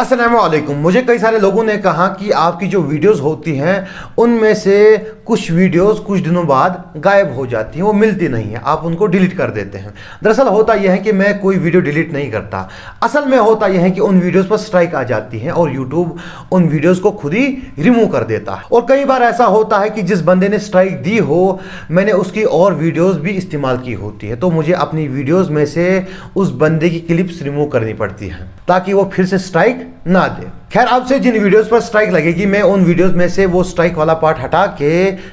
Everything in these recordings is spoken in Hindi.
अस्सलाम वालेकुम। मुझे कई सारे लोगों ने कहा कि आपकी जो वीडियोस होती हैं उनमें से कुछ वीडियोस कुछ दिनों बाद गायब हो जाती हैं, वो मिलती नहीं है, आप उनको डिलीट कर देते हैं। दरअसल होता यह है कि मैं कोई वीडियो डिलीट नहीं करता। असल में होता यह है कि उन वीडियोस पर स्ट्राइक आ जाती है और यूट्यूब उन वीडियोस को खुद ही रिमूव कर देता है। और कई बार ऐसा होता है कि जिस बंदे ने स्ट्राइक दी हो मैंने उसकी और वीडियोस भी इस्तेमाल की होती है, तो मुझे अपनी वीडियोस में से उस बंदे की क्लिप्स रिमूव करनी पड़ती हैं ताकि वो फिर से स्ट्राइक ना दे। खैर, अब से जिन वीडियोस पर स्ट्राइक लगेगी मैं उन वीडियोस में से वो स्ट्राइक वाला पार्ट हटा के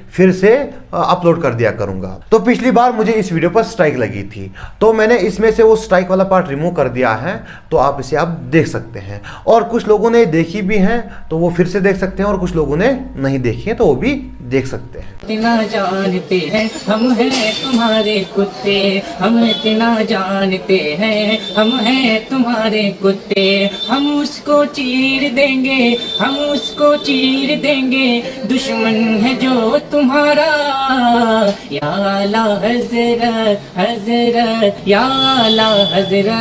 फिर से अपलोड कर दिया करूंगा। तो पिछली बार मुझे इस वीडियो पर स्ट्राइक लगी थी तो मैंने इसमें से वो स्ट्राइक वाला पार्ट रिमूव कर दिया है, तो आप इसे आप देख सकते हैं। और कुछ लोगों ने देखी भी हैं तो वो फिर से देख सकते हैं और कुछ लोगों ने नहीं देखी है तो वो भी देख सकते हैं। इतना जानते हैं हम हैं तुम्हारे कुत्ते, हम इतना जानते हैं हम हैं तुम्हारे कुत्ते, हम उसको चीर देंगे, हम उसको चीर देंगे, दुश्मन है जो तुम्हारा। या अला हजरत हजरत, या अला हजरत।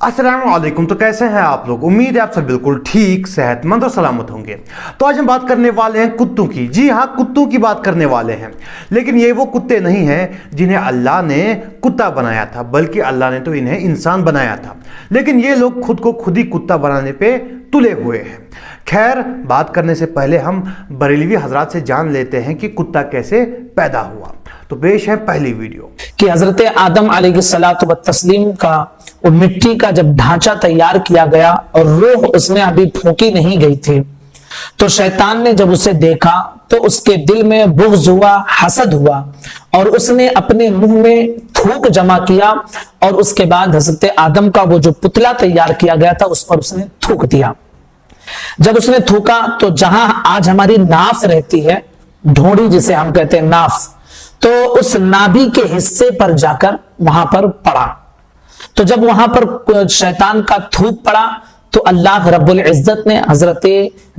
अस्सलाम वालेकुम। तो कैसे हैं आप लोग? उम्मीद है आप सब बिल्कुल ठीक, सेहतमंद और सलामत होंगे। तो आज हम बात करने वाले हैं कुत्तों की। जी हाँ, कुत्तों की बात करने वाले हैं, लेकिन ये वो कुत्ते नहीं हैं जिन्हें अल्लाह ने कुत्ता बनाया था, बल्कि अल्लाह ने तो इन्हें इंसान बनाया था। लेकिन ये लोग खुद को खुद ही कुत्ता बनाने पे तुले हुए हैं। खैर, बात करने से पहले हम बरेलवी हजरात से जान लेते हैं कि कुत्ता कैसे पैदा हुआ। तो पेश है पहली वीडियो कि हजरत आदम अलैहिस्सलातु वत्तस्लीम का वो मिट्टी का जब ढांचा तैयार किया गया और रूह उसमें अभी फूंकी नहीं गई थी, तो शैतान ने जब उसे देखा तो उसके दिल में बुग़्ज़ हुआ, हसद हुआ और उसने अपने मुंह में थूक जमा किया और उसके बाद हजरत आदम का वो जो पुतला तैयार किया गया था उस पर उसने थूक दिया। जब उसने थूका तो जहां आज हमारी नाफ रहती है, ढोंडी जिसे हम कहते हैं नाफ, तो उस नाभि के हिस्से पर जाकर वहां पर पड़ा। तो जब वहां पर शैतान का थूक पड़ा तो अल्लाह रब्बुल इज्जत ने हजरत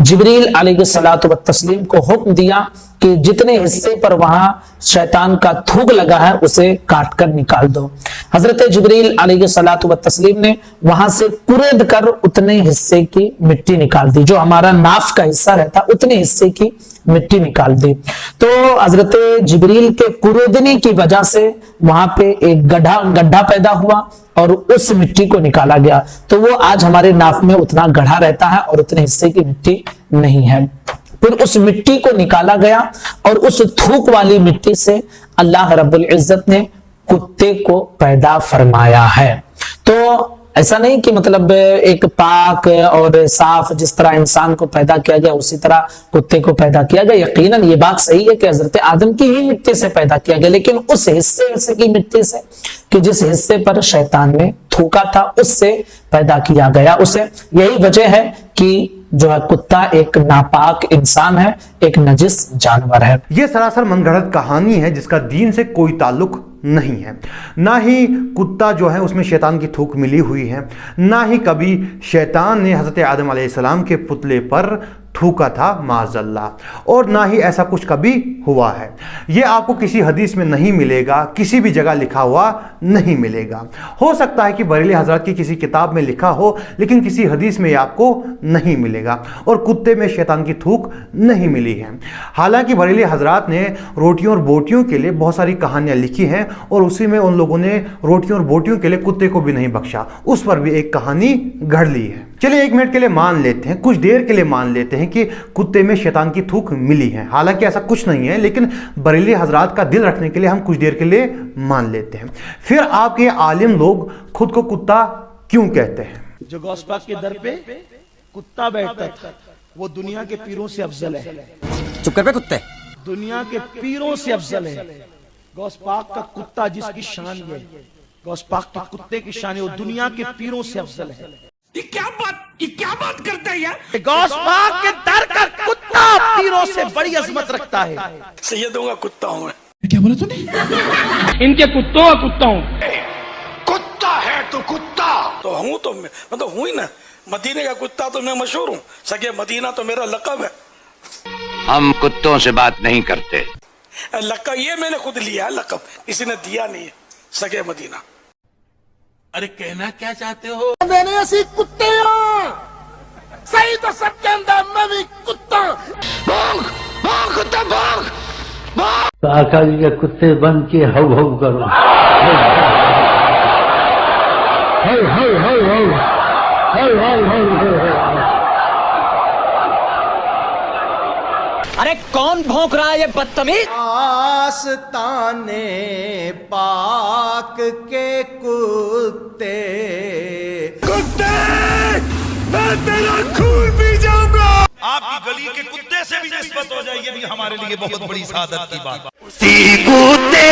जिब्रील अलैहिस्सलातु वत्तस्लीम को हुक्म दिया कि जितने हिस्से पर वहां शैतान का थूक लगा है उसे काट कर निकाल दो। हजरत जिब्रील अलैहिस्सलातु वत्तस्लीम ने वहां से कुरेद कर उतने हिस्से की मिट्टी निकाल दी, जो हमारा नाफ का हिस्सा रहता उतने हिस्से की मिट्टी निकाल दी। तो हजरत जिब्रील के कुरेदने की वजह से वहां पे एक गड्ढा पैदा हुआ और उस मिट्टी को निकाला गया। तो वो आज हमारे नाफ में उतना गड्ढा रहता है और उतने हिस्से की मिट्टी नहीं है। फिर उस मिट्टी को निकाला गया और उस थूक वाली मिट्टी से अल्लाह रब्बुल इज्जत ने कुत्ते को पैदा फरमाया है। तो ऐसा नहीं कि मतलब एक पाक और साफ जिस तरह इंसान को पैदा किया गया उसी तरह कुत्ते को पैदा किया गया। यकीनन ये बात सही है कि हजरत आदम की ही मिट्टी से पैदा किया गया, लेकिन उस हिस्से की मिट्टी से कि जिस हिस्से पर शैतान ने थूका था उससे पैदा किया गया उसे। यही वजह है कि जो है कुत्ता एक नापाक इंसान है, एक नजिस जानवर है। यह सरासर मनगढ़ंत कहानी है जिसका दीन से कोई ताल्लुक नहीं है। ना ही कुत्ता जो है उसमें शैतान की थूक मिली हुई है, ना ही कभी शैतान ने हजरत आदम अलैहिस्सलाम के पुतले पर थूका था माज़अल्लाह, और ना ही ऐसा कुछ कभी हुआ है। यह आपको किसी हदीस में नहीं मिलेगा, किसी भी जगह लिखा हुआ नहीं मिलेगा। हो सकता है कि बरेली हजरत की किसी किताब में लिखा हो, लेकिन किसी हदीस में यह आपको नहीं मिलेगा। और कुत्ते में शैतान की थूक नहीं मिली है। हालांकि बरेली हजरत ने रोटियों और बोटियों के लिए बहुत सारी कहानियां लिखी हैं और उसी में उन लोगों ने रोटियों और बोटियों के लिए कुत्ते को भी नहीं बख्शा, उस पर भी एक कहानी गढ़ ली है। चलिए एक मिनट के लिए मान लेते हैं, कुछ देर के लिए मान लेते हैं कि कुत्ते में शैतान की थूक मिली है। हालांकि ऐसा कुछ नहीं है, लेकिन बरेली हजरात का दिल रखने के लिए हम कुछ देर के लिए मान लेते हैं। फिर आपके आलिम लोग खुद को कुत्ता क्यों कहते हैं? जो गौस पाक के दर पे कुत्ता बैठता था वो दुनिया के पीरों से अफजल है। चुप कर बे कुत्ते। दुनिया के पीरों से अफजल है। गौस पाक का कुत्ता जिसकी शान है, गौस पाक के कुत्ते की शान है, वो दुनिया के पीरों से अफजल है। ये क्या बात करते हैं यार? गौस पाक के दर का कुत्ता पीरों से बड़ी अजमत रखता है। सैयदों का कुत्ता हूं मैं। क्या बोला तूने? इनके कुत्तों का कुत्ता हूं। कुत्ता है तो कुत्ता तो हूं, तो मैं तो हूं ही ना। मदीने का कुत्ता तो मैं मशहूर हूं, सगे मदीना तो मेरा लक़ब है। हम कुत्तों से बात नहीं करते। लक़ब ये मैंने खुद लिया, लक़ब किसी ने दिया नहीं है, सगे मदीना। अरे कहना क्या चाहते हो? मैंने ऐसी कुत्ते तो सबके अंदर मैं भी कुत्ता भौंक भौंक कुत्ता भौंक तो आका जी के कुत्ते बन के हव हव करो, हव हव हव हव हव हव हव हव। अरे कौन भौंक रहा है ये बदतमीज? आस्ताने पाक के कुत्ते, कुत्ते मैं तेरा खून पी जाऊंगा। आपकी गली के कुत्ते से भी निस्बत हो जाए, ये भी हमारे लिए बहुत बड़ी सादत की बात। कुत्ते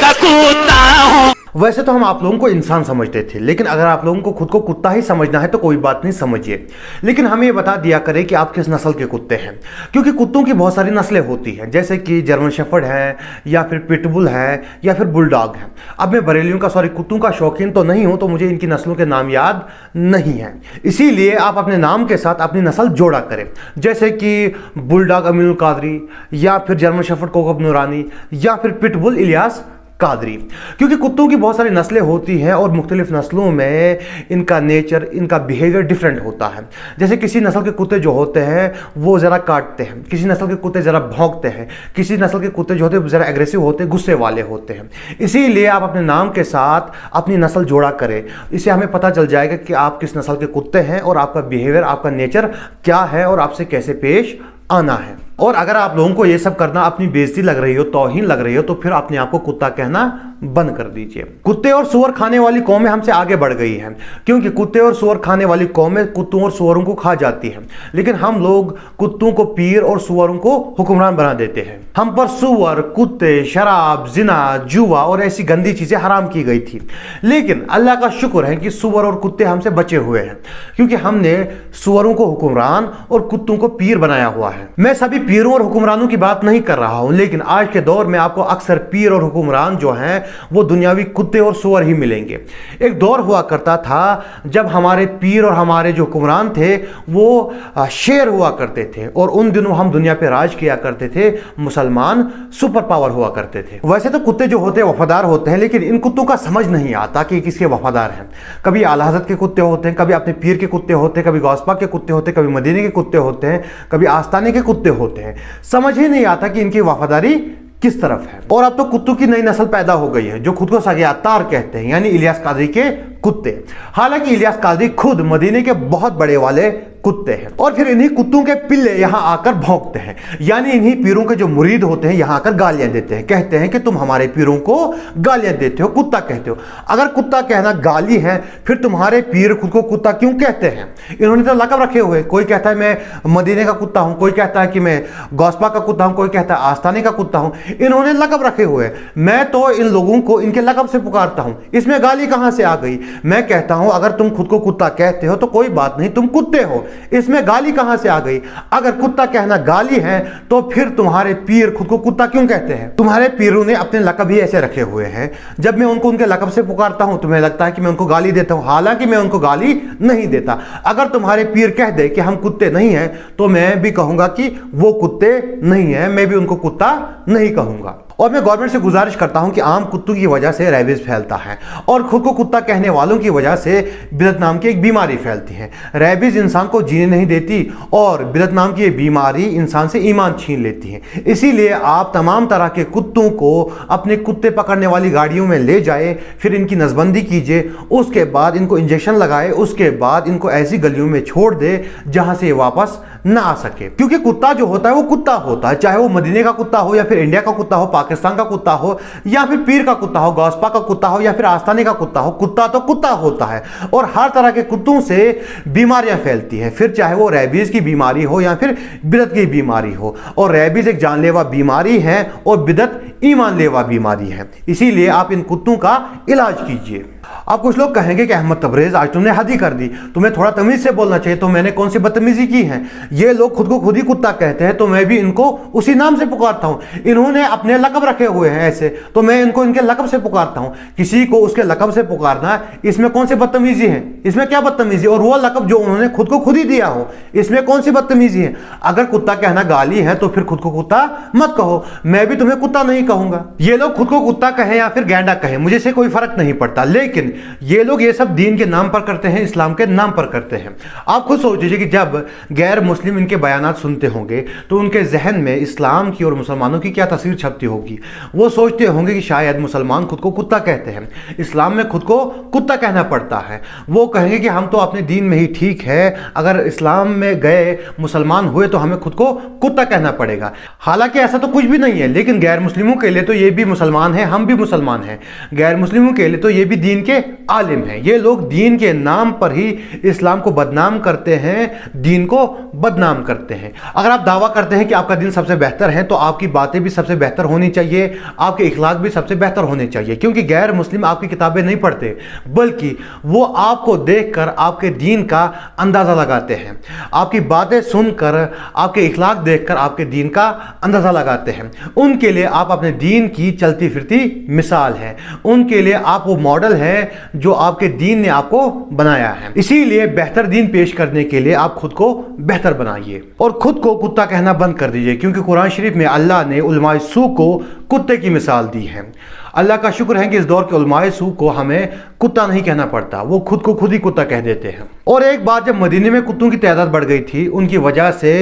का कुत्ता हूं। वैसे तो हम आप लोगों को इंसान समझते थे, लेकिन अगर आप लोगों को खुद को कुत्ता ही समझना है तो कोई बात नहीं, समझिए। लेकिन हमें ये बता दिया करें कि आप किस नस्ल के कुत्ते हैं, क्योंकि कुत्तों की बहुत सारी नस्लें होती हैं, जैसे कि जर्मन शेफर्ड है या फिर पिटबुल है या फिर बुलडॉग है। अब मैं बरेलियों का कुत्तों का शौकीन तो नहीं हूं, तो मुझे इनकी नस्लों के नाम याद नहीं है। इसीलिए आप अपने नाम के साथ अपनी नस्ल जोड़ा करें, जैसे कि बुलडॉग अमीनुल कादरी या फिर जर्मन शेफर्ड कोकब नूरानी या फिर पिटबुल इलियास कादरी, क्योंकि कुत्तों की बहुत सारी नस्लें होती हैं और मुख्तलिफ नस्लों में इनका नेचर, इनका बिहेवियर डिफरेंट होता है। जैसे किसी नस्ल के कुत्ते जो होते हैं वो ज़रा काटते हैं, किसी नस्ल के कुत्ते ज़रा भौंकते हैं, किसी नस्ल के कुत्ते जो होते हैं ज़रा एग्रेसिव होते हैं, गुस्से वाले होते हैं। इसीलिए आप अपने नाम के साथ अपनी नस्ल जोड़ा करें, इससे हमें पता चल जाएगा कि आप किस नस्ल के कुत्ते हैं और आपका बिहेवियर, आपका नेचर क्या है और आपसे कैसे पेश आना है। और अगर आप लोगों को ये सब करना अपनी बेइज्जती लग रही हो, तौहीन लग रही हो, तो फिर अपने आप को कुत्ता कहना बंद कर दीजिए। कुत्ते और सुअर खाने वाली कौमें हमसे आगे बढ़ गई हैं, क्योंकि कुत्ते और सुअर खाने वाली कौमें कुत्तों और सुअरों को खा जाती हैं, लेकिन हम लोग कुत्तों को पीर और सुअरों को हुक्मरान बना देते हैं। हम पर सुअर, कुत्ते, शराब, जिना, जुआ और ऐसी गंदी चीजें हराम की गई थी, लेकिन अल्लाह का शुक्र है कि सुअर और कुत्ते हमसे बचे हुए हैं, क्योंकि हमने सुअरों को हुक्मरान और कुत्तों को पीर बनाया हुआ है। मैं सभी पीरों और हुक्मरानों की बात नहीं कर रहा हूं, लेकिन आज के दौर में आपको अक्सर पीर और हुक्मरान जो हैं वो दुनियावी कुत्ते और सुअर ही मिलेंगे। एक दौर हुआ करता था जब हमारे पीर और हमारे जो हुक्मरान थे वो शेर हुआ करते थे, और उन दिनों हम दुनिया पे राज किया करते थे, मुसलमान सुपर पावर हुआ करते थे। वैसे तो कुत्ते जो होते हैं वफादार होते हैं, लेकिन इन कुत्तों का समझ नहीं आता कि किसके वफादार हैं। कभी आला हज़रत के कुत्ते होते हैं, कभी अपने पीर के कुत्ते होते हैं, कभी गौसपाक के कुत्ते होते हैं, कभी मदीने के कुत्ते होते हैं, कभी आस्ताने के कुत्ते होते हैं। समझ ही नहीं आता कि इनकी वफादारी किस तरफ है। और अब तो कुत्तों की नई नस्ल पैदा हो गई है जो खुद को सगियातार कहते हैं, यानी इलियास कादरी के कुत्ते। हालांकि इलियास कादरी खुद मदीने के बहुत बड़े वाले कुत्ते हैं, और फिर इन्हीं कुत्तों के पिल्ले यहां आकर भौंकते हैं, यानी इन्हीं पीरों के जो मुरीद होते हैं यहां आकर गालियां देते हैं, कहते हैं कि तुम हमारे पीरों को गालियां देते हो, कुत्ता कहते हो। अगर कुत्ता कहना गाली है, फिर तुम्हारे पीर खुद को कुत्ता क्यों कहते हैं? इन्होंने तो लक़ब रखे हुए, कोई कहता है मैं मदीने का कुत्ता हूं, कोई कहता है कि मैं गौसपाक का कुत्ता हूं, कोई कहता है आस्ताने का कुत्ता हूं। इन्होंने लक़ब रखे हुए, मैं तो इन लोगों को इनके लक़ब से पुकारता हूं, इसमें गाली कहां से आ गई? मैं कहता हूं अगर तुम खुद को कुत्ता कहते हो तो कोई बात नहीं, तुम कुत्ते हो, इसमें गाली कहां से आ गई? अगर कुत्ता कहना गाली है तो फिर तुम्हारे पीर खुद को कुत्ता क्यों कहते हैं? तुम्हारे पीरों ने अपने लक़ब ही ऐसे रखे हुए हैं, जब मैं उनको उनके लक़ब से पुकारता हूं तुम्हें लगता है कि मैं उनको गाली देता हूं, हालांकि मैं उनको गाली नहीं देता। अगर तुम्हारे पीर कह दे कि हम कुत्ते नहीं हैं तो मैं भी कहूंगा कि वो कुत्ते नहीं है, मैं भी उनको कुत्ता नहीं कहूंगा। और मैं गवर्नमेंट से गुजारिश करता हूं कि आम कुत्तों की वजह से रेबीज फैलता है, और खुद को कुत्ता कहने वालों की वजह से बिदअत नाम की एक बीमारी फैलती है। रेबीज इंसान को जीने नहीं देती और बिदअत नाम की एक बीमारी इंसान से ईमान छीन लेती है। इसीलिए आप तमाम तरह के कुत्तों को अपने कुत्ते पकड़ने वाली गाड़ियों में ले जाए, फिर इनकी नसबंदी कीजिए, उसके बाद इनको इंजेक्शन लगाए, उसके बाद इनको ऐसी गलियों में छोड़ दे जहां से ये वापस ना आ सके। क्योंकि कुत्ता जो होता है वो कुत्ता होता है, चाहे वो मदीने का कुत्ता हो या फिर इंडिया का कुत्ता हो, पाकिस्तान का कुत्ता हो या फिर पीर का कुत्ता हो, गौसपाक का कुत्ता हो या फिर आस्ताने का कुत्ता हो, कुत्ता तो कुत्ता होता है। और हर तरह के कुत्तों से बीमारियां फैलती हैं, फिर चाहे वो रेबीज की बीमारी हो या फिर बिदअत की बीमारी हो। और रेबीज एक जानलेवा बीमारी है और बिदअत ईमान लेवा बीमारी है। इसीलिए आप इन कुत्तों का इलाज कीजिए। अब कुछ लोग कहेंगे कि अहमद तबरेज आज तुमने हद ही कर दी, तुम्हें थोड़ा तमीज से बोलना चाहिए। तो मैंने कौन सी बदतमीजी की है? ये लोग खुद को खुद ही कुत्ता कहते हैं तो मैं भी इनको उसी नाम से पुकारता हूं। इन्होंने अपने लक़ब रखे हुए हैं ऐसे, तो मैं इनको इनके लक़ब से पुकारता हूं। किसी को उसके लक़ब से पुकारना, इसमें कौन सी बदतमीजी है? इसमें क्या बदतमीजी? और वो लक़ब जो उन्होंने खुद को खुद ही दिया हो, इसमें कौन सी बदतमीजी है? अगर कुत्ता कहना गाली है तो फिर खुद को कुत्ता मत कहो, मैं भी तुम्हें कुत्ता नहीं कहूंगा। ये लोग खुद को कुत्ता कहें या फिर गैंडा कहें, मुझे से कोई फर्क नहीं पड़ता, लेकिन लेकिन ये लोग ये सब दीन के नाम पर करते हैं, इस्लाम के नाम पर करते हैं। आप खुद सोच लीजिए कि जब गैर मुस्लिम इनके बयानात सुनते होंगे तो उनके जहन में इस्लाम की और मुसलमानों की क्या तस्वीर छपती होगी। वो सोचते होंगे कि शायद मुसलमान खुद को कुत्ता कहते हैं, इस्लाम में खुद को कुत्ता कहना पड़ता है। वो कहेंगे कि हम तो अपने दीन में ही ठीक है, अगर इस्लाम में गए मुसलमान हुए तो हमें खुद को कुत्ता कहना पड़ेगा। हालांकि ऐसा तो कुछ भी नहीं है, लेकिन गैर मुस्लिमों के लिए तो ये भी मुसलमान हैं, हम भी मुसलमान हैं। गैर मुस्लिमों के लिए तो ये भी दीन के आलिम हैं। ये लोग दीन के नाम पर ही इस्लाम को बदनाम करते हैं, दीन को बदनाम करते हैं। अगर आप दावा करते हैं कि आपका दीन सबसे बेहतर है तो आपकी बातें भी सबसे बेहतर होनी चाहिए, आपके इखलाक भी सबसे बेहतर होने चाहिए, क्योंकि गैर मुस्लिम आपकी किताबें नहीं पढ़ते, बल्कि वो आपको देखकर आपके दीन का अंदाज़ा लगाते हैं। आपकी बातें सुनकर, आपके इखलाक देखकर आपके दीन का अंदाज़ा लगाते हैं। उनके लिए आप अपने दीन की चलती फिरती मिसाल है, उनके लिए आप वो मॉडल है जो आपके दीन ने आपको बनाया है। इसीलिए बेहतर दीन पेश करने के लिए आप खुद को बेहतर बनाइए और खुद को कुत्ता कहना बंद कर दीजिए, क्योंकि कुरान शरीफ में अल्लाह ने उलमाए सू को कुत्ते की मिसाल दी है। अल्लाह का शुक्र है कि इस दौर के उलमाए सू को हमें कुत्ता नहीं कहना पड़ता, वो खुद को खुद ही कुत्ता कह देते हैं। और एक बार जब मदीने में कुत्तों की तादाद बढ़ गई थी, उनकी वजह से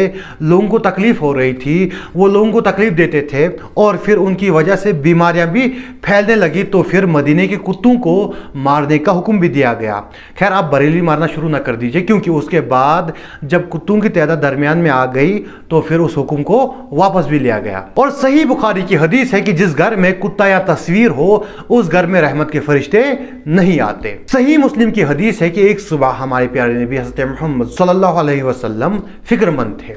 लोगों को तकलीफ हो रही थी, वो लोगों को तकलीफ देते थे और फिर उनकी वजह से बीमारियां भी फैलने लगी, तो फिर मदीने के कुत्तों को मारने का हुक्म भी दिया गया। खैर, आप बरेली मारना शुरू ना कर दीजिए, क्योंकि उसके बाद जब कुत्तों की तादाद दरमियान में आ गई तो फिर उस हुक्म को वापस भी लिया गया। और सही बुखारी की हदीस है कि जिस घर में कुत्ता या तस्वीर हो उस घर में रहमत के फरिश्ते नहीं आते। सही मुस्लिम की हदीस है कि एक सुबह हमारे प्यारे नबी हज़रत मोहम्मद सल्लल्लाहु अलैहि वसल्लम फिक्रमंद थे,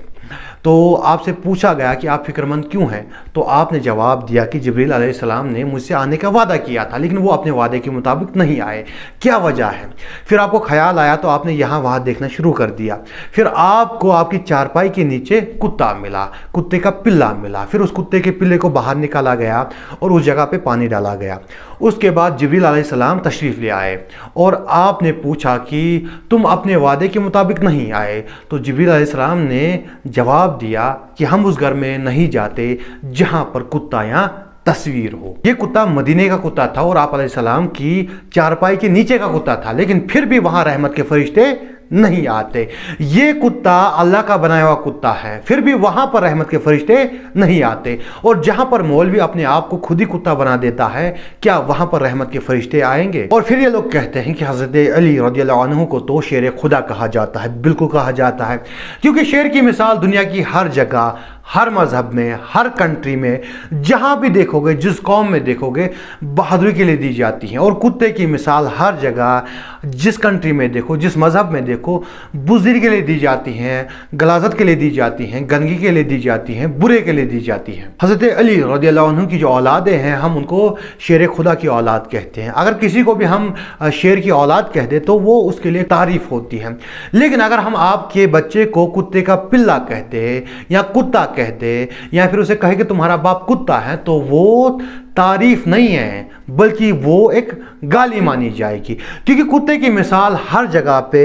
तो आपसे पूछा गया कि आप फिक्रमंद क्यों हैं, तो आपने जवाब दिया कि जिब्रील अलैहिस्सलाम ने मुझसे आने का वादा किया था, लेकिन वो अपने वादे के मुताबिक नहीं आए, क्या वजह है। फिर आपको ख्याल आया तो आपने यहाँ वहाँ देखना शुरू कर दिया। फिर आपको आपकी चारपाई के नीचे कुत्ता मिला, कुत्ते का पिल्ला मिला। फिर उस कुत्ते के पिल्ले को बाहर निकाला गया और उस जगह पे पानी डाला गया। उसके बाद जिब्रील अलैहिस्सलाम तशरीफ़ ले आए और आपने पूछा कि तुम अपने वादे के मुताबिक नहीं आए, तो जिब्रील अलैहिस्सलाम ने जवाब दिया कि हम उस घर में नहीं जाते जहां पर कुत्ता या तस्वीर हो। ये कुत्ता मदीने का कुत्ता था और आप अलैहिस्सलाम की चारपाई के नीचे का कुत्ता था, लेकिन फिर भी वहां रहमत के फरिश्ते नहीं आते। ये कुत्ता अल्लाह का बनाया हुआ कुत्ता है, फिर भी वहां पर रहमत के फरिश्ते नहीं आते। और जहां पर मौलवी अपने आप को खुद ही कुत्ता बना देता है, क्या वहां पर रहमत के फरिश्ते आएंगे। और फिर ये लोग कहते हैं कि हज़रत अली रज़ियल्लाहु अन्हु को तो शेर खुदा कहा जाता है। बिल्कुल कहा जाता है, क्योंकि शेर की मिसाल दुनिया की हर जगह, हर मजहब में, हर कंट्री में, जहां भी देखोगे, जिस कौम में देखोगे, बहादुरी के लिए दी जाती है। और कुत्ते की मिसाल हर जगह, जिस कंट्री में देखो, जिस मजहब में देखो, बुज़दिली के लिए दी जाती हैं, गलाजत के लिए दी जाती हैं, गंदगी के लिए दी जाती हैं, बुरे के लिए दी जाती हैं। हज़रत अली रज़ियल्लाहु अन्हु की जो औलादें हैं, हम उनको शेर खुदा की औलाद कहते हैं। अगर किसी को भी हम शेर की औलाद कह दे तो वो उसके लिए तारीफ होती है। लेकिन अगर हम आपके बच्चे को कुत्ते का पिल्ला कहते या कुत्ता कहते या फिर उसे कहे कि तुम्हारा बाप कुत्ता है, तो वो तारीफ नहीं है, बल्कि वो एक गाली मानी जाएगी। क्योंकि कुत्ते की मिसाल हर जगह पे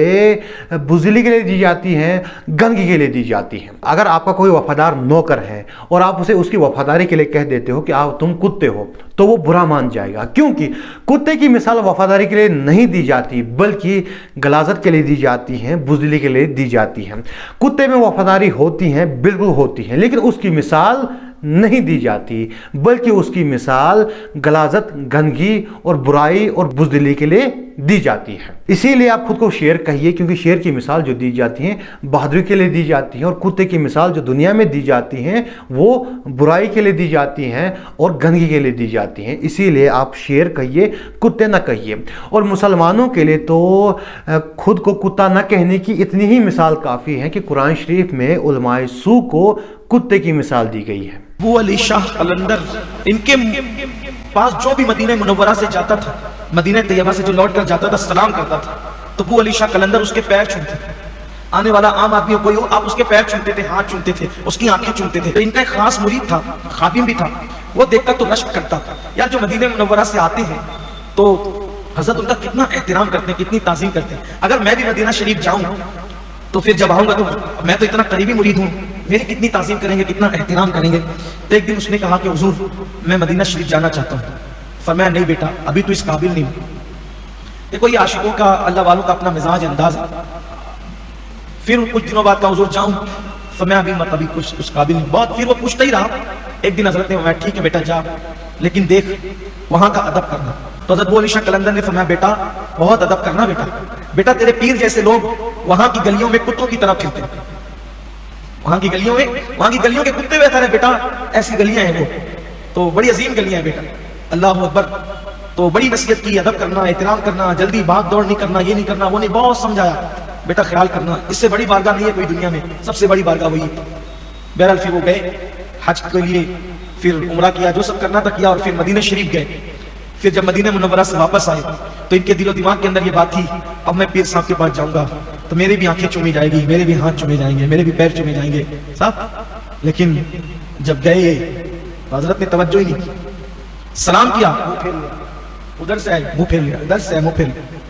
बुज़दिली के लिए दी जाती है, गंदगी के लिए दी जाती है। अगर आपका कोई वफादार नौकर है और आप उसे उसकी वफादारी के लिए कह देते हो कि आप तुम कुत्ते हो, तो वो बुरा मान जाएगा, क्योंकि कुत्ते की मिसाल वफादारी के लिए नहीं दी जाती, बल्कि गलाजत के लिए दी जाती है, बुज़दिली के लिए दी जाती है। कुत्ते में वफादारी होती है, बिल्कुल होती है, लेकिन उसकी मिसाल नहीं दी जाती, बल्कि उसकी मिसाल गलाजत, गंदगी और बुराई और बुज़दिली के लिए दी जाती है। इसीलिए आप खुद को शेर कहिए, क्योंकि शेर की मिसाल जो दी जाती है बहादुरी के लिए दी जाती है, और कुत्ते की मिसाल जो दुनिया में दी जाती हैं वो बुराई के लिए दी जाती हैं और गंदगी के लिए दी जाती हैं। इसीलिए आप शेर कहिए, कुत्ते ना कहिए। और मुसलमानों के लिए तो खुद को कुत्ता न कहने की इतनी ही मिसाल काफ़ी है कि कुरान शरीफ में उलमाए सू को कुत्ते की मिसाल दी गई है। वो अली शाह कलंदर, इनके पास जो भी मदीना मुनव्वरा से जाता था, मदीना तैयबा से जो लौट कर जाता था, सलाम करता था, तो वो अली शाह कलंदर उसके पैर चूमते थे। आने वाला आम आदमी कोई हो, आप उसके पैर चूमते थे, हाथ चूमते थे, उसकी आंखें चूमते थे। तो इनका एक खास मुरीद था, खादिम भी था, वो देखकर तो रश्क करता था, यार जो मदीना मुनव्वरा से आते हैं तो हजरत उनका कितना एहतराम करते हैं, कितनी ताज़ीम करते हैं। अगर मैं भी मदीना शरीफ जाऊं तो फिर जब आऊंगा तो मैं तो इतना करीबी मुरीद हूँ, मेरी कितनी ताज़ीम करेंगे, कितना एहतराम करेंगे। तो एक दिन उसने कहा कि हुजूर मैं मदीना शरीफ जाना चाहता हूँ। फरमाया नहीं बेटा, अभी तो इस काबिल नहीं हूँ। देखो ये आशिकों का, अल्लाह वालों का अपना मिजाज अंदाज है। फिर कुछ दिनों बाद का हुजूर जाऊं, तो मैं अभी मतलब कुछ उस काबिल नहीं बहुत। फिर वो पूछता ही रहा। एक दिन हजरत ने फरमाया ठीक है बेटा जा, लेकिन देख वहां का अदब करना। तो हजरत अली शाह कलंदर ने फरमाया बेटा बहुत अदब करना बेटा, बेटा तेरे पीर जैसे लोग वहां की गलियों में कुत्तों की तरफ फिरते हैं, वहां की गलियों के कुत्ते बैठा रहे बेटा, ऐसी गलियां हैं वो, तो बड़ी अजीम गलियां हैं बेटा। अल्लाह अकबर। तो बड़ी नसीहत की, अदब करना, एहतराम करना, जल्दी भाग दौड़ नहीं करना, ये नहीं करना, वो नहीं, बहुत समझाया बेटा ख्याल करना, इससे बड़ी बारगाह नहीं है कोई दुनिया में, सबसे बड़ी बारगाह वही है। बहरहाल फिर वो गए हज के लिए, फिर उम्रा किया, जो सब करना था किया, और फिर मदीना शरीफ गए। फिर जब मदीना मुनव्वरा से वापस आए तो इनके दिलो दिमाग के अंदर ये बात थी, अब मैं पीर साहब के पास जाऊंगा तो मेरी भी आंखें चूमी जाएगी, मेरे भी हाथ चूमे जाएंगे, मेरे भी पैर चूमे जाएंगे साहब। लेकिन जब गए तो हजरत ने तवज्जो ही नहीं की, सलाम किया, उधर से आए मुंह फेर लिया, इधर से आए मुंह फेर लिया।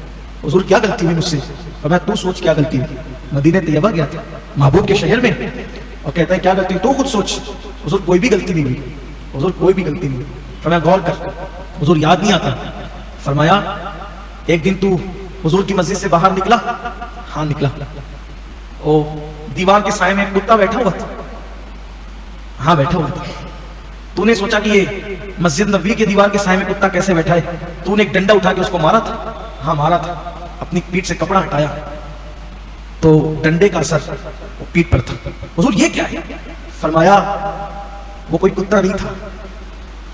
हुजूर क्या गलती हुई मुझसे? और मैं तू सोच क्या गलती हुई, मदीने तैयबा गया था महबूब के शहर में, और कहता है क्या गलती, तू खुद सोच। हुजूर कोई भी गलती नहीं हुई, हुजूर कोई भी गलती नहीं हुई। फरमाया गौर कर। हुजूर याद नहीं आता। फरमाया एक दिन तू हुजूर की मस्जिद से बाहर निकला? हाँ निकला। ओ दीवार के साए में एक कुत्ता बैठा हुआ था? हाँ बैठा हुआ था। तूने सोचा कि ये मस्जिद नबवी के दीवार के साए में कुत्ता कैसे बैठा है? तूने एक डंडा उठा के उसको मारा था? हाँ मारा था। अपनी पीठ से कपड़ा हटाया तो डंडे का असर वो पीठ पर था। हुजूर ये क्या है? फरमाया वो कोई कुत्ता नहीं था,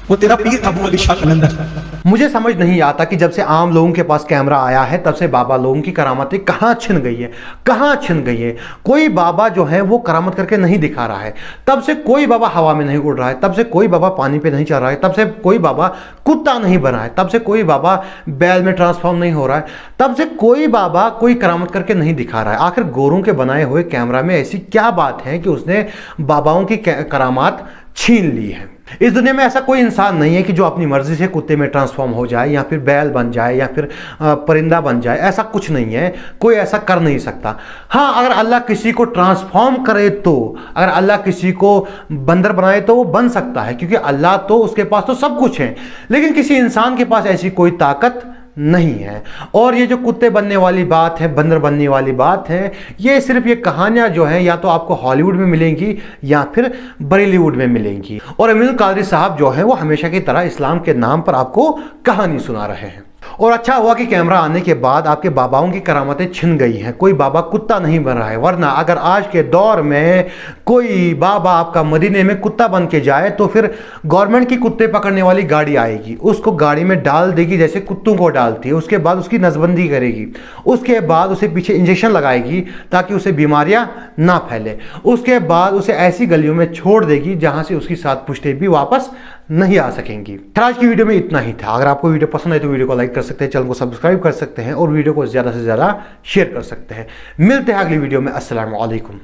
वो तेरा पीर था अबू अली शाह कलंदर। मुझे समझ नहीं आता कि जब से आम लोगों के पास कैमरा आया है तब से बाबा लोगों की करामतें कहाँ छिन गई है, कहाँ छिन गई है। कोई बाबा जो है वो करामत करके नहीं दिखा रहा है, तब से कोई बाबा हवा में नहीं उड़ रहा है, तब से कोई बाबा पानी पे नहीं चल रहा है, तब से कोई बाबा कुत्ता नहीं बना है, तब से कोई बाबा बैल में ट्रांसफॉर्म नहीं हो रहा है, तब से कोई बाबा कोई करामत करके नहीं दिखा रहा है। आखिर गोरों के बनाए हुए कैमरा में ऐसी क्या बात है कि उसने बाबाओं की करामात छीन ली है? इस दुनिया में ऐसा कोई इंसान नहीं है कि जो अपनी मर्जी से कुत्ते में ट्रांसफॉर्म हो जाए या फिर बैल बन जाए या फिर परिंदा बन जाए, ऐसा कुछ नहीं है, कोई ऐसा कर नहीं सकता। हाँ अगर अल्लाह किसी को ट्रांसफॉर्म करे तो, अगर अल्लाह किसी को बंदर बनाए तो वो बन सकता है, क्योंकि अल्लाह तो उसके पास तो सब कुछ है, लेकिन किसी इंसान के पास ऐसी कोई ताकत नहीं है। और ये जो कुत्ते बनने वाली बात है, बंदर बनने वाली बात है, ये सिर्फ ये कहानियां जो है या तो आपको हॉलीवुड में मिलेंगी या फिर बरेलीवुड में मिलेंगी। और अमीनुल कादरी साहब जो है वो हमेशा की तरह इस्लाम के नाम पर आपको कहानी सुना रहे हैं। और अच्छा हुआ कि कैमरा आने के बाद आपके बाबाओं की करामतें छिन गई हैं, कोई बाबा कुत्ता नहीं बन रहा है। वरना अगर आज के दौर में कोई बाबा आपका मदीने में कुत्ता बन के जाए तो फिर गवर्नमेंट की कुत्ते पकड़ने वाली गाड़ी आएगी, उसको गाड़ी में डाल देगी जैसे कुत्तों को डालती है, उसके बाद उसकी नसबंदी करेगी, उसके बाद उसे पीछे इंजेक्शन लगाएगी ताकि उसे बीमारियां ना फैले, उसके बाद उसे ऐसी गलियों में छोड़ देगी जहां से उसकी सात पुश्तें भी वापस नहीं आ सकेंगी। आज की वीडियो में इतना ही था। अगर आपको वीडियो पसंद है तो वीडियो को लाइक कर सकते हैं, चैनल को सब्सक्राइब कर सकते हैं और वीडियो को ज़्यादा से ज़्यादा शेयर कर सकते हैं। मिलते हैं अगली वीडियो में। अस्सलाम वालेकुम।